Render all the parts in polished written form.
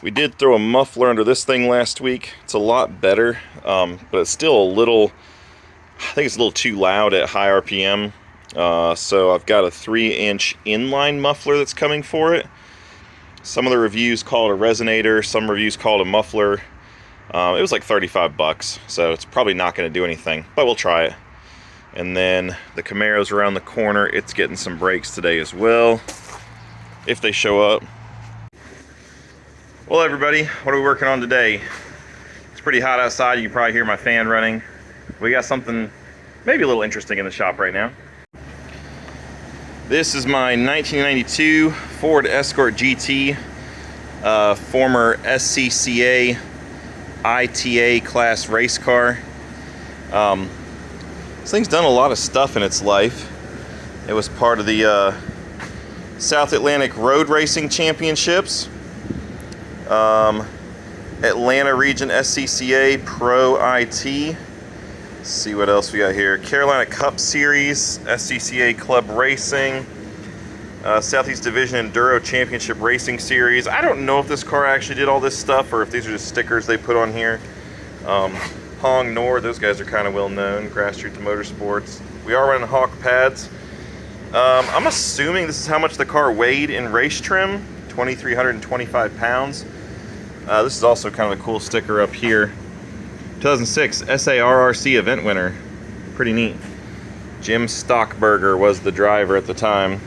We did throw a muffler under this thing last week. It's a lot better, but it's still a little, I think it's a little too loud at high RPM. So I've got a 3-inch inline muffler that's coming for it. Some of the reviews call it a resonator, some reviews call it a muffler. It was like 35 bucks, so it's probably not going to do anything, but we'll try it. And then the Camaro's around the corner. It's getting some brakes today as well, if they show up. Well, everybody, what are we working on today? It's pretty hot outside. You can probably hear my fan running. We got something maybe a little interesting in the shop right now. This is my 1992 Ford Escort GT, former SCCA ITA class race car. This thing's done a lot of stuff in its life. It was part of the South Atlantic Road Racing Championships, Atlanta Region SCCA Pro IT. Let's see what else we got here. Carolina Cup Series, SCCA Club Racing, Southeast Division Enduro Championship Racing Series. I don't know if this car actually did all this stuff or if these are just stickers they put on here. Hong Nor, those guys are kind of well known. Grassroots Motorsports. We are running Hawk pads. I'm assuming this is how much the car weighed in race trim, 2,325 pounds. This is also kind of a cool sticker up here. 2006 SARRC event winner. Pretty neat. Jim Stockberger was the driver at the time.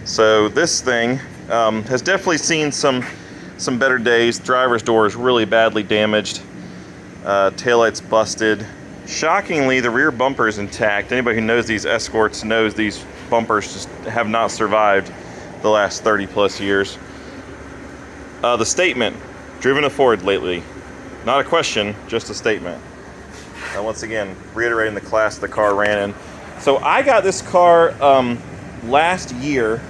So this thing has definitely seen some better days. Driver's door is really badly damaged. Taillight's busted. Shockingly, the rear bumper is intact. Anybody who knows these Escorts knows these bumpers just have not survived the last 30 plus years. The statement, driven a Ford lately. Not a question, just a statement. Once again, reiterating the class the car ran in. So I got this car last year.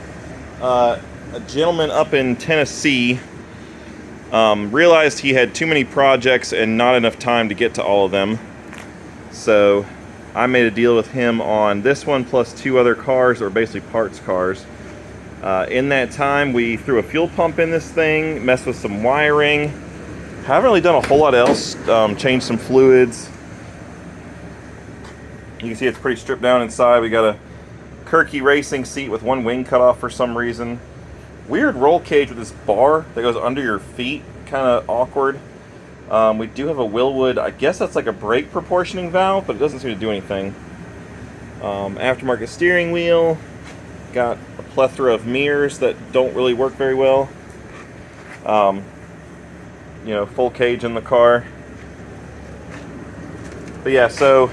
A gentleman up in Tennessee realized he had too many projects and not enough time to get to all of them. So I made a deal with him on this one plus 2 other cars, or basically parts cars. In that time, we threw a fuel pump in this thing, messed with some wiring. Haven't really done a whole lot else. Changed some fluids. You can see it's pretty stripped down inside. We got a Kirky racing seat with one wing cut off for some reason. Weird roll cage with this bar that goes under your feet. Kind of awkward. We do have a Willwood, I guess that's like a brake proportioning valve, but it doesn't seem to do anything. Aftermarket steering wheel. Got a plethora of mirrors that don't really work very well. You know, full cage in the car. But yeah, so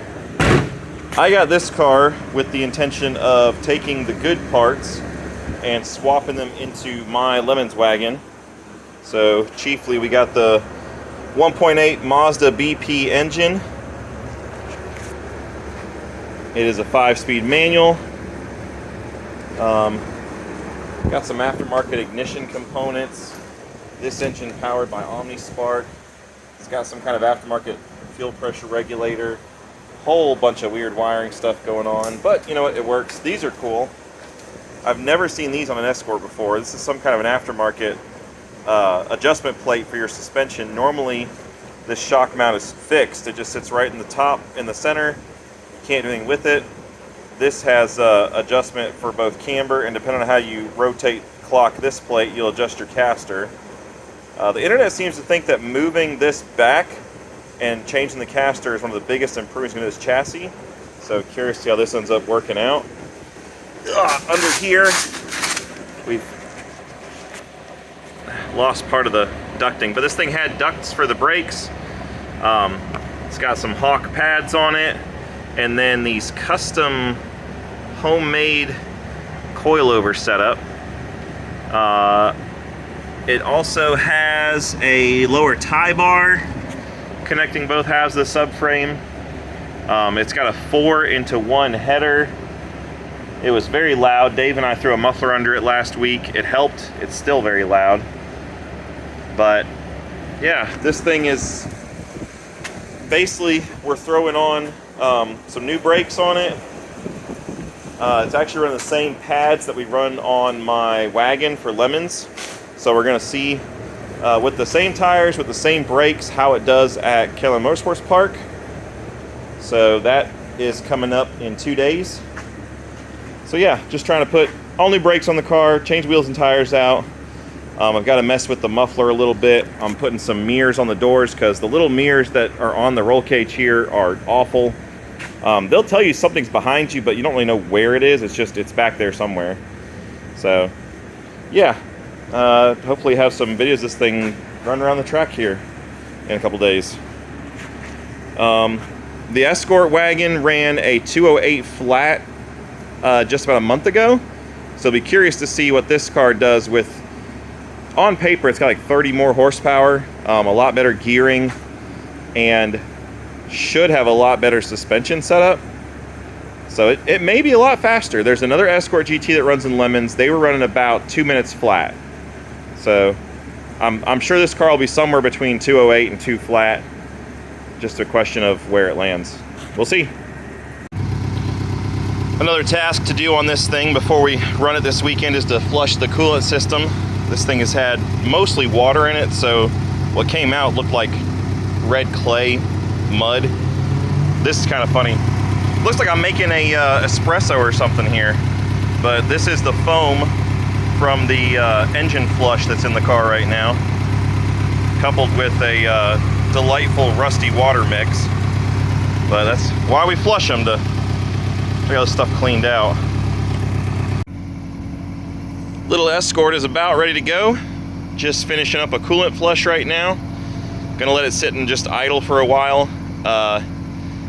I got this car with the intention of taking the good parts and swapping them into my Lemons wagon. So chiefly we got the 1.8 Mazda BP engine. It is a 5-speed manual. Got some aftermarket ignition components. This engine powered by OmniSpark. It's got some kind of aftermarket fuel pressure regulator. Whole bunch of weird wiring stuff going on, but you know what, it works. These are cool. I've never seen these on an Escort before. This is some kind of an aftermarket adjustment plate for your suspension. Normally this shock mount is fixed. It just sits right in the top, in the center. You can't do anything with it. This has adjustment for both camber, and depending on how you rotate clock this plate, you'll adjust your caster. The internet seems to think that moving this back and changing the caster is one of the biggest improvements in this chassis. So curious to see how this ends up working out. Under here, we've lost part of the ducting, but this thing had ducts for the brakes. It's got some Hawk pads on it, and then these custom homemade coilover setup. It also has a lower tie bar connecting both halves of the subframe. It's got a 4-into-1 header. It was very loud. Dave and I threw a muffler under it last week. It helped. It's still very loud. But yeah, this thing is basically, we're throwing on some new brakes on it. It's actually running the same pads that we run on my wagon for Lemons. So we're going to see with the same tires, with the same brakes, how it does at Carolina Motorsports Park. So that is coming up in 2 days. So yeah, just trying to put all new brakes on the car, change wheels and tires out. I've got to mess with the muffler a little bit. I'm putting some mirrors on the doors because the little mirrors that are on the roll cage here are awful. They'll tell you something's behind you, but you don't really know where it is. It's back there somewhere. So yeah, hopefully have some videos of this thing running around the track here in a couple days. The Escort wagon ran a 208 flat just about a month ago, so I'll be curious to see what this car does with, on paper it's got like 30 more horsepower, a lot better gearing, and should have a lot better suspension setup. So it may be a lot faster. There's another Escort GT that runs in Lemons. They were running about 2 minutes flat. So I'm sure this car will be somewhere between 208 and 2 flat. Just a question of where it lands. We'll see. Another task to do on this thing before we run it this weekend is to flush the coolant system. This thing has had mostly water in it, so what came out looked like red clay mud. This is kind of funny. Looks like I'm making a espresso or something here, but this is the foam from the engine flush that's in the car right now, coupled with a delightful rusty water mix. But that's why we flush them, to get all this stuff cleaned out. Little Escort is about ready to go. Just finishing up a coolant flush right now. Gonna let it sit and just idle for a while.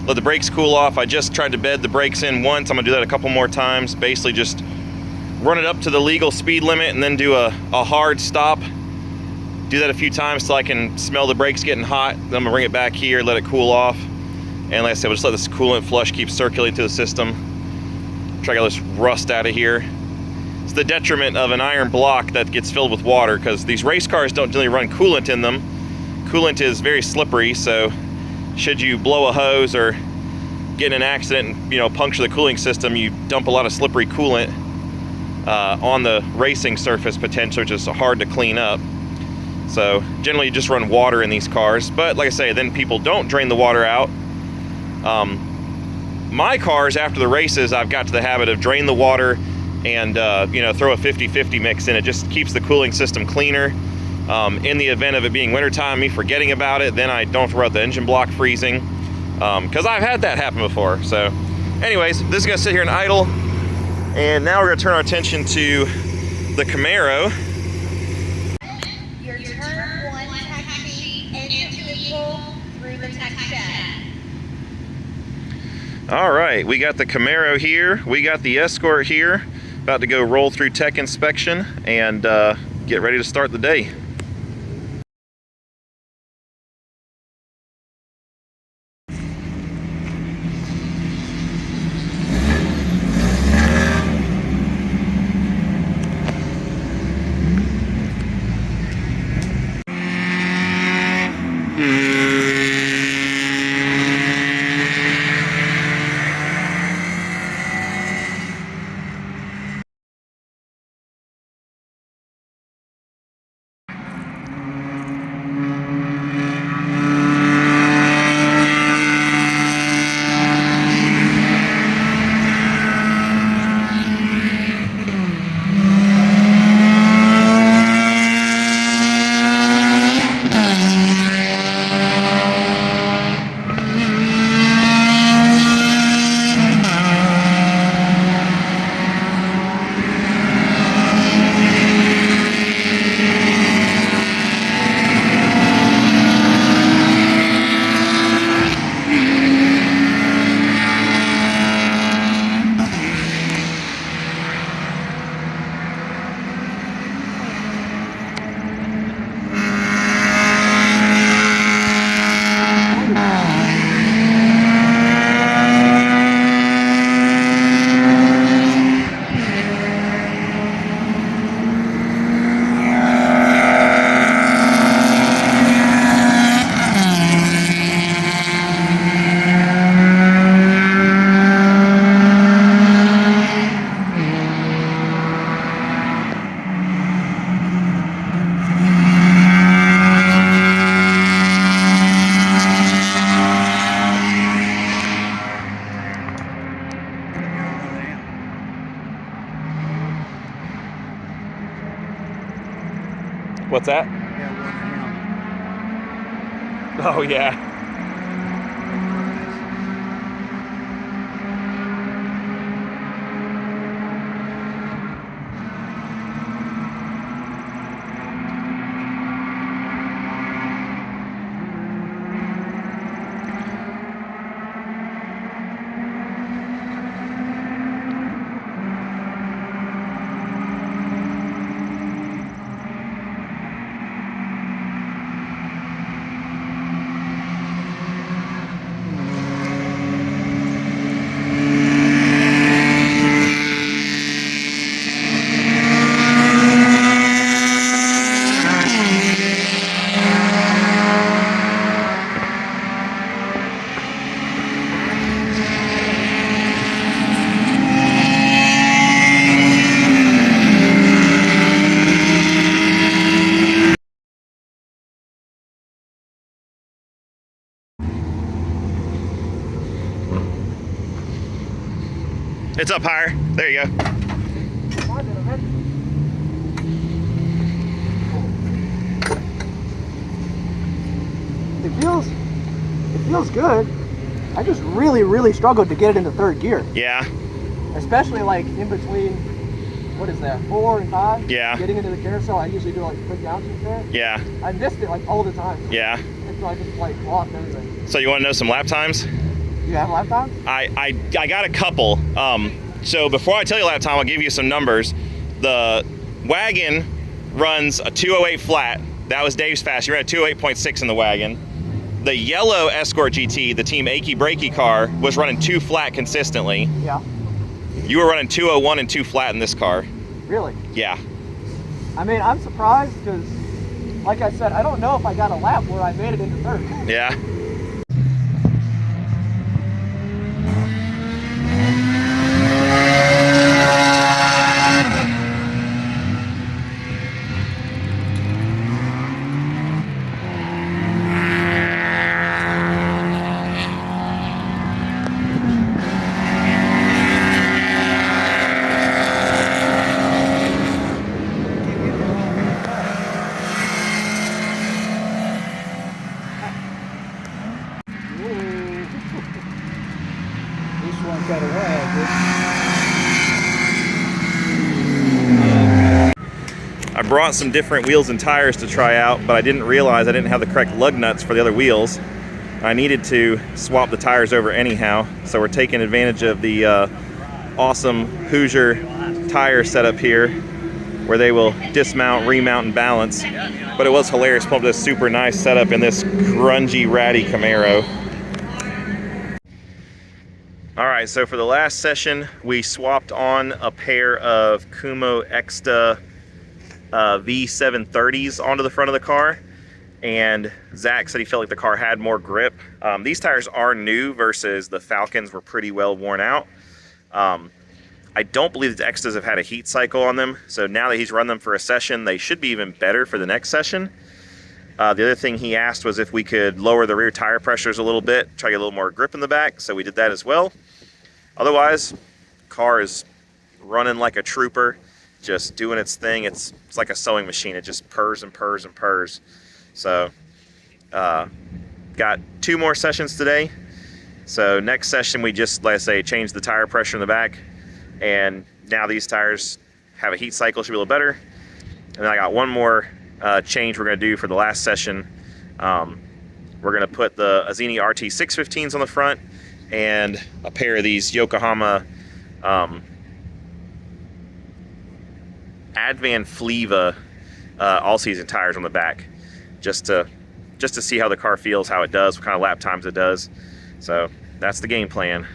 Let the brakes cool off. I just tried to bed the brakes in once. I'm gonna do that a couple more times. Basically just run it up to the legal speed limit and then do a hard stop. Do that a few times till I can smell the brakes getting hot. Then I'm gonna bring it back here, let it cool off. And like I said, we'll just let this coolant flush keep circulating through the system. Try to get all this rust out of here. It's the detriment of an iron block that gets filled with water, because these race cars don't generally run coolant in them. Coolant is very slippery, so should you blow a hose or get in an accident and, you know, puncture the cooling system, you dump a lot of slippery coolant on the racing surface potentially, which is hard to clean up. So generally you just run water in these cars, but like I say, then people don't drain the water out. My cars, after the races, I've got to the habit of drain the water and you know, throw a 50-50 mix in. It just keeps the cooling system cleaner. In the event of it being wintertime, me forgetting about it, then I don't have to worry about the engine block freezing, because I've had that happen before. So anyways, this is gonna sit here and idle, and now we're gonna turn our attention to the Camaro. Your turn 1 taxi into vehicle through the tech shed. All right, we got the Camaro here, we got the Escort here, about to go roll through tech inspection and get ready to start the day. What's that? Yeah, one of him. Oh yeah. It's up higher. There you go. It feels good. I just really struggled to get it into third gear. Yeah. Especially like in between, what is that, 4 and 5? Yeah. Getting into the carousel, I usually do like quick downshift there. Yeah. I missed it like all the time. Yeah. And so I just like lost everything. So you want to know some lap times? You have lap times? I got a couple. So before I tell you lap time, I'll give you some numbers. The wagon runs a 208 flat. That was Dave's fast. He ran a 208.6 in the wagon. The yellow Escort GT, the Team Achy Breaky car, was running 2 flat consistently. Yeah. You were running 201 and 2 flat in this car. Really? Yeah. I mean, I'm surprised because, like I said, I don't know if I got a lap where I made it into third. Yeah. This one got away. I brought some different wheels and tires to try out, but I didn't realize I didn't have the correct lug nuts for the other wheels. I needed to swap the tires over anyhow, so we're taking advantage of the awesome Hoosier tire setup here, where they will dismount, remount, and balance. But it was hilarious pulling up this super nice setup in this grungy, ratty Camaro. All right, so for the last session, we swapped on a pair of Kumo Exta V730s onto the front of the car, and Zach said he felt like the car had more grip. These tires are new versus the Falcons were pretty well worn out. I don't believe the Extas have had a heat cycle on them, so now that he's run them for a session, they should be even better for the next session. The other thing he asked was if we could lower the rear tire pressures a little bit, try to get a little more grip in the back, so we did that as well. Otherwise, car is running like a trooper, just doing its thing. It's like a sewing machine. It just purrs and purrs and purrs. So, got 2 more sessions today. So next session, we just, like I say, change the tire pressure in the back. And now these tires have a heat cycle, should be a little better. And then I got 1 more change we're gonna do for the last session. We're gonna put the Azini RT 615s on the front and a pair of these Yokohama Advan Fleva all-season tires on the back, just to see how the car feels, how it does, what kind of lap times it does. So that's the game plan.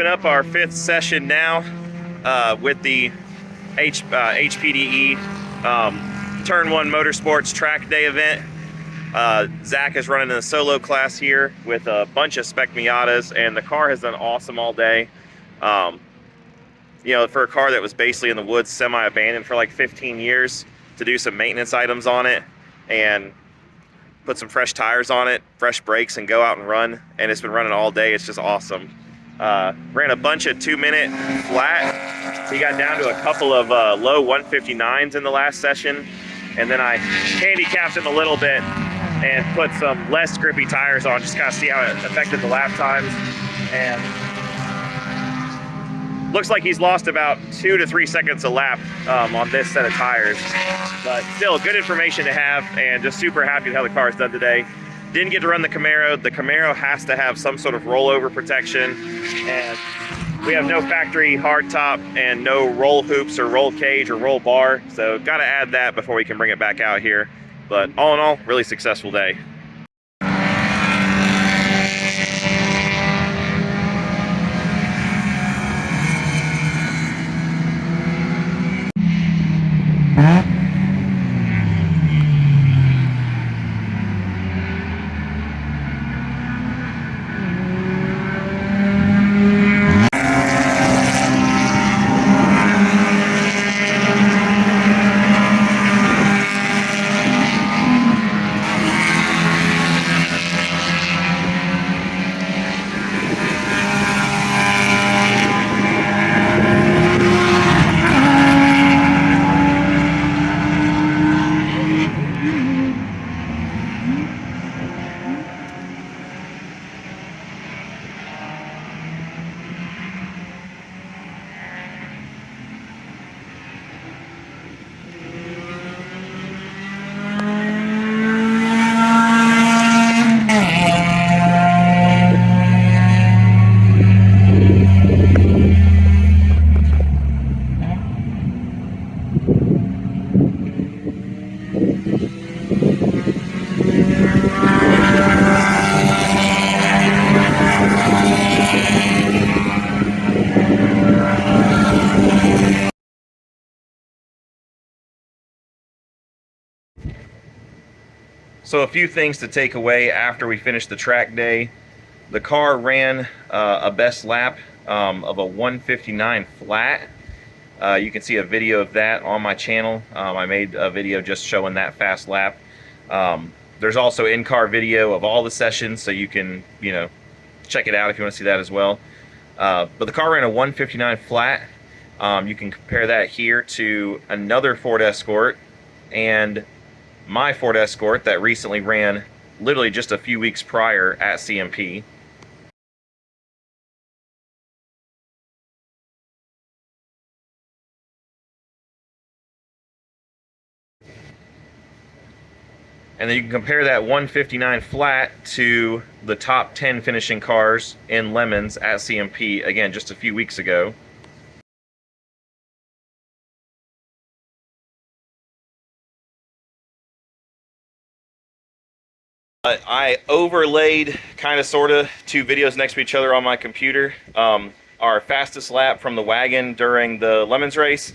wrapping up our 5th session now with the HPDE Turn 1 Motorsports Track Day event. Zach is running in the solo class here with a bunch of Spec Miatas, and the car has done awesome all day. You know, for a car that was basically in the woods, semi-abandoned for like 15 years, to do some maintenance items on it and put some fresh tires on it, fresh brakes, and go out and run. And it's been running all day. It's just awesome. Ran a bunch of 2-minute flat. He got down to a couple of low 159s in the last session. And then I handicapped him a little bit and put some less grippy tires on, just kind of see how it affected the lap times. And looks like he's lost about 2 to 3 seconds a lap on this set of tires. But still, good information to have, and just super happy with how the car is done today. Didn't get to run the Camaro. The Camaro has to have some sort of rollover protection, and we have no factory hardtop and no roll hoops or roll cage or roll bar, so got to add that before we can bring it back out here. But all in all, really successful day. So a few things to take away after we finished the track day. The car ran a best lap of a 159 flat. You can see a video of that on my channel. I made a video just showing that fast lap. There's also in-car video of all the sessions, so you can, you know, check it out if you want to see that as well. But the car ran a 159 flat. You can compare that here to another Ford Escort and my Ford Escort that recently ran literally just a few weeks prior at CMP. And then you can compare that 159 flat to the top 10 finishing cars in Lemons at CMP, again, just a few weeks ago. I overlaid, kind of, sort of, 2 videos next to each other on my computer. Our fastest lap from the wagon during the Lemons race,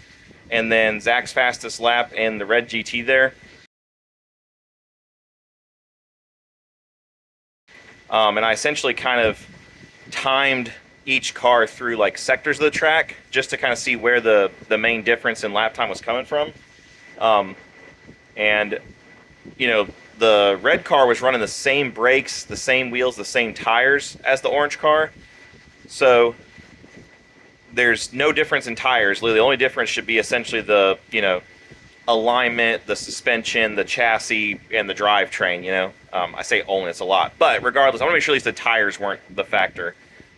and then Zach's fastest lap in the red GT there. And I essentially kind of timed each car through like sectors of the track just to kind of see where the main difference in lap time was coming from. And, you know, the red car was running the same brakes, the same wheels, the same tires as the orange car. So there's no difference in tires. The only difference should be essentially the, you know, alignment, the suspension, the chassis, and the drivetrain, you know. I say only, it's a lot. But regardless, I want to make sure at least the tires weren't the factor.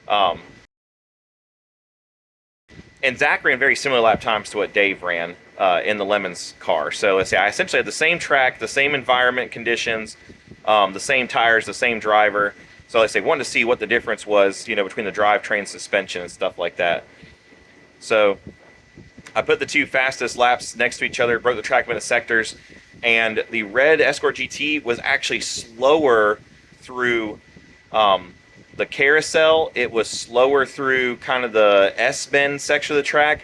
And Zach ran very similar lap times to what Dave ran in the Lemons car. So let's say I essentially had the same track, the same environment conditions, the same tires, the same driver. So let's say wanted to see what the difference was, you know, between the drivetrain, suspension, and stuff like that. So I put the 2 fastest laps next to each other, broke the track up into sectors, and the red Escort GT was actually slower through the carousel, it was slower through kind of the S-bend section of the track.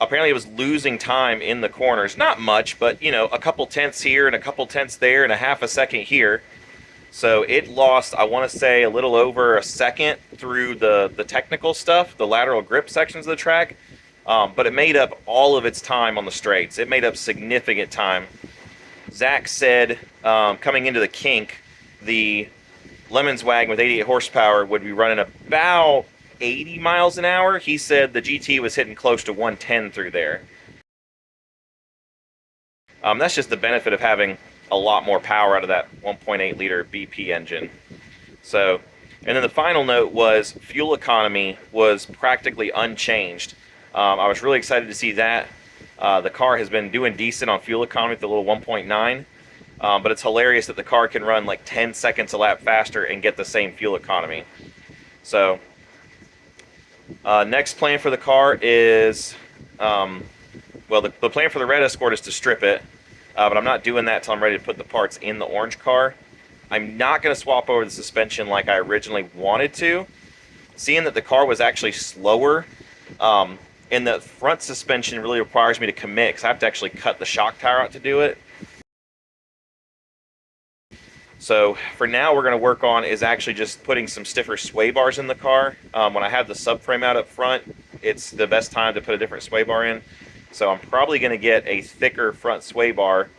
Apparently it was losing time in the corners. Not much, but, you know, a couple tenths here and a couple tenths there and a half a second here. So it lost, I want to say, a little over a second through the technical stuff, the lateral grip sections of the track. But it made up all of its time on the straights. It made up significant time. Zach said, coming into the kink, the Lemons wagon with 88 horsepower would be running about 80 miles an hour. He said the GT was hitting close to 110 through there. That's just the benefit of having a lot more power out of that 1.8 liter BP engine. So, and then the final note was fuel economy was practically unchanged. I was really excited to see that. The car has been doing decent on fuel economy with the little 1.9, but it's hilarious that the car can run like 10 seconds a lap faster and get the same fuel economy. So, next plan for the car is, well, the plan for the red Escort is to strip it, but I'm not doing that until I'm ready to put the parts in the orange car. I'm not going to swap over the suspension like I originally wanted to. Seeing that the car was actually slower, and the front suspension really requires me to commit because I have to actually cut the shock tower out to do it. So for now, we're going to work on is actually just putting some stiffer sway bars in the car. When I have the subframe out up front, it's the best time to put a different sway bar in. So I'm probably going to get a thicker front sway bar.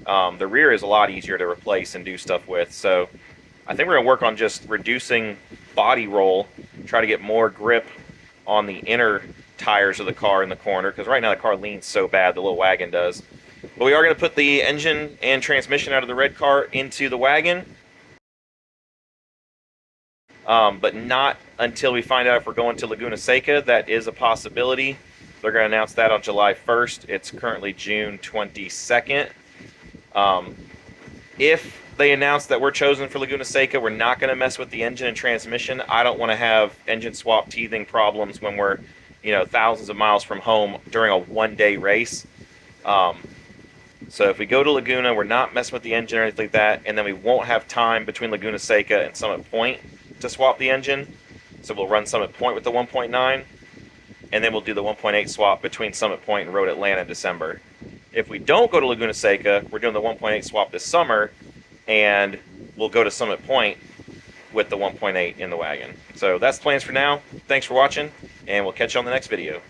The rear is a lot easier to replace and do stuff with. So I think we're going to work on just reducing body roll, try to get more grip on the inner tires of the car in the corner, because right now the car leans so bad, the little wagon does. But we are going to put the engine and transmission out of the red car into the wagon. But not until we find out if we're going to Laguna Seca. That is a possibility. They're going to announce that on July 1st. It's currently June 22nd. If they announce that we're chosen for Laguna Seca, we're not going to mess with the engine and transmission. I don't want to have engine swap teething problems when we're, you know, thousands of miles from home during a one-day race. So if we go to Laguna, we're not messing with the engine or anything like that, and then we won't have time between Laguna Seca and Summit Point to swap the engine. So we'll run Summit Point with the 1.9, and then we'll do the 1.8 swap between Summit Point and Road Atlanta in December. If we don't go to Laguna Seca, we're doing the 1.8 swap this summer, and we'll go to Summit Point with the 1.8 in the wagon. So that's plans for now. Thanks for watching, and we'll catch you on the next video.